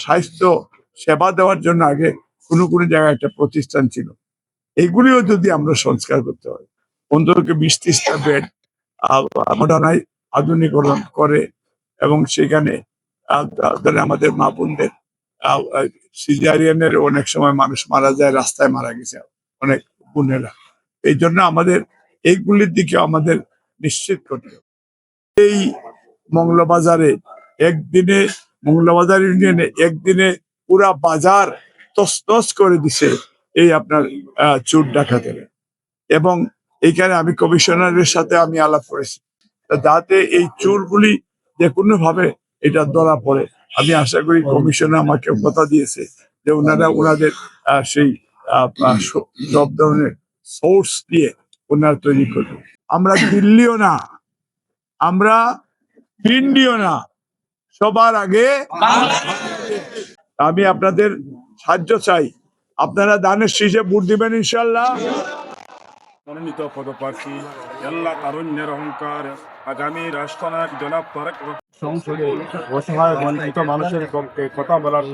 স্বাস্থ্য সেবা দেওয়ার জন্য আগে কোনো কোনো জায়গায় একটা প্রতিষ্ঠান ছিল, এগুলিও যদি আমরা সংস্কার করতে হয়, অন্তত 20-30টা বেড মডার্নাইজ আধুনিকরণ করে, এবং সেখানে আমাদের মা বোনদের সিজারিয়ানের অনেক সময় মানুষ মারা যায়, রাস্তায় মারা গেছে অনেক বোনেরা। এই জন্য আমাদের এইগুলির দিকে আমাদের নিশ্চিত করতে হবে। এই মংলাবাজারে একদিনে, মংলাবাজার ইউনিয়নে একদিনে পুরা বাজার তছনছ করে দিছে এই আপনার চোর ডাকাতেরা। এবং এইখানে আমি কমিশনারের সাথে আমি আলাপ করেছি, যাতে এই চোরগুলি যে কোনো ভাবে এটা ধরা পড়ে। আমি আশা করি কমিশনার আমাকে কথা দিয়েছে যে ওনারা ওনাদের সেই সব ধরনের সোর্স দিয়ে ওনারা তৈরি করবে। আমরা দিল্লিও না, আমরা ইন্ডিও না, সবার আগে আমি আপনাদের সাহায্য চাই। আপনারা দানের শীষে ভোট দিবেন ইনশাল্লাহ। মনোনীত পদপ্রার্থী এল্লা তারুণ্যের অহংকার আগামী রাষ্ট্রনায়ক জনাব তারেক সংসদে অসহায় বঞ্চিত মানুষের পক্ষে কথা বলার